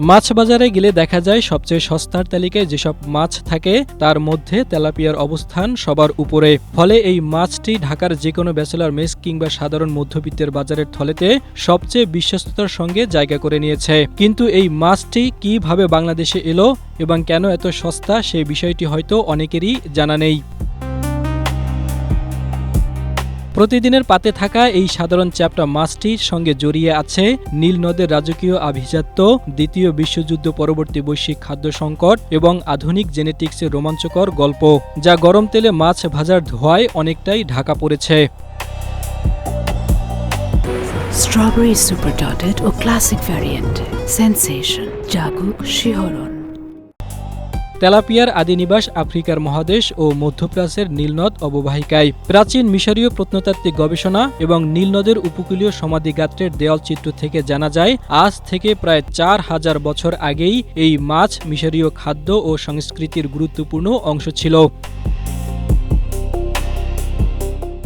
মাছ বাজারে গেলে দেখা যায় সবচেয়ে সস্তার তালিকায় যেসব মাছ থাকে তার মধ্যে তেলাপিয়ার অবস্থান সবার উপরে। ফলে এই মাছটি ঢাকার যে কোনো ব্যাচেলর মেস কিংবা সাধারণ মধ্যবিত্তের বাজারের থলেতে সবচেয়ে বিশ্বস্ততার সঙ্গে জায়গা করে নিয়েছে। কিন্তু এই মাছটি কিভাবে বাংলাদেশে এলো এবং কেন এত সস্তা সেই বিষয়টি হয়তো অনেকেরই জানা নেই। প্রতিদিনের পাতে থাকা এই সাধারণ চ্যাপ্টা মাছটির সঙ্গে জড়িয়ে আছে নীল নদের রাজকীয় আভিজাত্য, দ্বিতীয় বিশ্বযুদ্ধ পরবর্তী বৈশ্বিক খাদ্য সংকট এবং আধুনিক জেনেটিক্সের রোমাঞ্চকর গল্প, যা গরম তেলে মাছ ভাজার ধোঁয়ায় অনেকটাই ঢাকা পড়েছে। স্ট্রবেরি সুপার ডটেড ও ক্লাসিক ভ্যারিয়েন্টে সেনসেশন জাগুক শিহরণ। তেলাপিয়ার আদিনিবাস আফ্রিকার মহাদেশ ও মধ্যপ্রাচ্যের নীলনদ অববাহিকায়। প্রাচীন মিশরীয় প্রত্নতাত্ত্বিক গবেষণা এবং নীলনদের উপকূলীয় সমাধিগাত্রের দেয়ালচিত্র থেকে জানা যায়, আজ থেকে প্রায় 4000 বছর আগেই এই মাছ মিশরীয় খাদ্য ও সংস্কৃতির গুরুত্বপূর্ণ অংশ ছিল।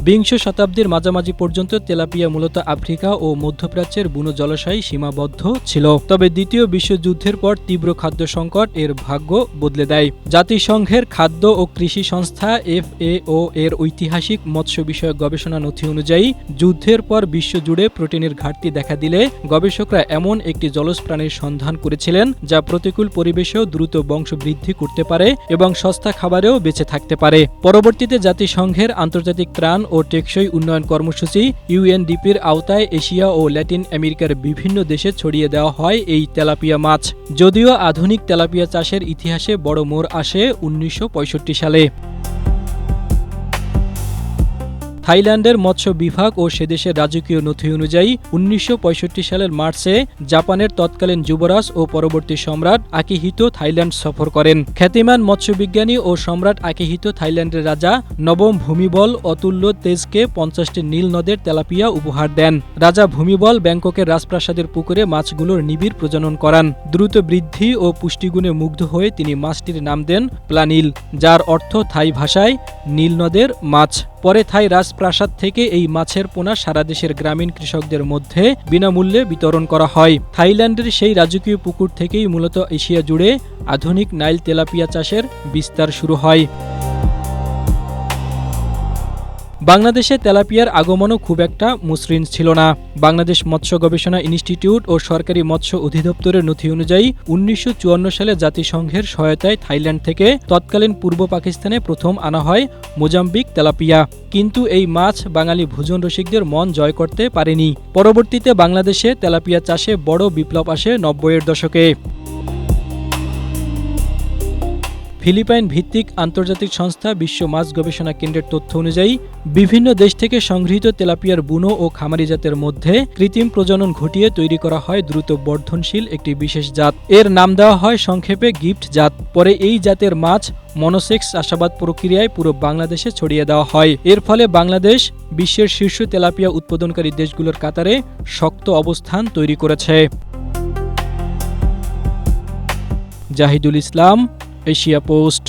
বিংশ শতাব্দীর মাঝামাঝি পর্যন্ত তেলাপিয়া মূলত আফ্রিকা ও মধ্যপ্রাচ্যের বুনো জলাশয়ে সীমাবদ্ধ ছিল। তবে দ্বিতীয় বিশ্বযুদ্ধের পর তীব্র খাদ্য সংকট এর ভাগ্য বদলে দেয়। জাতিসংঘের খাদ্য ও কৃষি সংস্থা FAO এর ঐতিহাসিক মৎস্য বিষয়ক গবেষণা নথি অনুযায়ী, যুদ্ধের পর বিশ্বজুড়ে প্রোটিনের ঘাটতি দেখা দিলে গবেষকরা এমন একটি জলজ প্রাণীর সন্ধান করেছিলেন যা প্রতিকূল পরিবেশেও দ্রুত বংশবৃদ্ধি করতে পারে এবং সস্তা খাবারেও বেঁচে থাকতে পারে। পরবর্তীতে জাতিসংঘের আন্তর্জাতিক ত্রাণ ও টেকসই উন্নয়ন কর্মসূচি UNDP-র আওতায় এশিয়া ও ল্যাটিন আমেরিকার বিভিন্ন দেশে ছড়িয়ে দেওয়া হয় এই তেলাপিয়া মাছ। যদিও আধুনিক তেলাপিয়া চাষের ইতিহাসে বড় মোড় আসে 1965 সালে। থাইল্যান্ডের মৎস্য বিভাগ ও সেদেশের রাজকীয় নথি অনুযায়ী 1965 সালের মার্চে জাপানের তৎকালীন যুবরাজ ও পরবর্তী সম্রাট আকিহিতো থাইল্যান্ড সফর করেন। খ্যাতিমান মৎস্যবিজ্ঞানী ও সম্রাট আকিহিতো থাইল্যান্ডের রাজা নবম ভূমিবল অতুল্য তেজকে 50টি নীল নদের তেলাপিয়া উপহার দেন। রাজা ভূমিবল ব্যাংককের রাজপ্রাসাদের পুকুরে মাছগুলোর নিবিড় প্রজনন করান। দ্রুত বৃদ্ধি ও পুষ্টিগুণে মুগ্ধ হয়ে তিনি মাছটির নাম দেন প্লানিল, যার অর্থ থাই ভাষায় নীল নদের মাছ। পরে থাই রাজপ্রাসাদ থেকে এই মাছের পোনা সারা দেশের গ্রামীণ কৃষকদের মধ্যে বিনামূল্যে বিতরণ করা হয়। থাইল্যান্ডের সেই রাজকীয় পুকুর থেকেই মূলত এশিয়া জুড়ে আধুনিক নাইল তেলাপিয়া চাষের বিস্তার শুরু হয়। বাংলাদেশে তেলাপিয়ার আগমনও খুব একটা মসৃণ ছিল না। বাংলাদেশ মৎস্য গবেষণা ইনস্টিটিউট ও সরকারি মৎস্য অধিদপ্তরের নথি অনুযায়ী 1954 সালে জাতিসংঘের সহায়তায় থাইল্যান্ড থেকে তৎকালীন পূর্ব পাকিস্তানে প্রথম আনা হয় মোজাম্বিক তেলাপিয়া। কিন্তু এই মাছ বাঙালি ভোজন রসিকদের মন জয় করতে পারেনি। পরবর্তীতে বাংলাদেশে তেলাপিয়া চাষে বড় বিপ্লব আসে 90-এর দশকে। ফিলিপাইন ভিত্তিক আন্তর্জাতিক সংস্থা বিশ্ব মাছ গবেষণা কেন্দ্রের তথ্য অনুযায়ী বিভিন্ন দেশ থেকে সংগৃহীত তেলাপিয়ার বুনো ও খামারি জাতের মধ্যে কৃত্রিম প্রজনন ঘটিয়ে তৈরি করা হয় দ্রুত বর্ধনশীল একটি বিশেষ জাত। এর নাম দেওয়া হয় সংক্ষেপে গিফট জাত। পরে এই জাতের মাছ মনোসেক্স চাষাবাদ প্রক্রিয়ায় পুরো বাংলাদেশে ছড়িয়ে দেওয়া হয়। এর ফলে বাংলাদেশ বিশ্বের শীর্ষ তেলাপিয়া উৎপাদনকারী দেশগুলোর কাতারে শক্ত অবস্থান তৈরি করেছে। জাহিদুল ইসলাম, এশিয়া পোস্ট।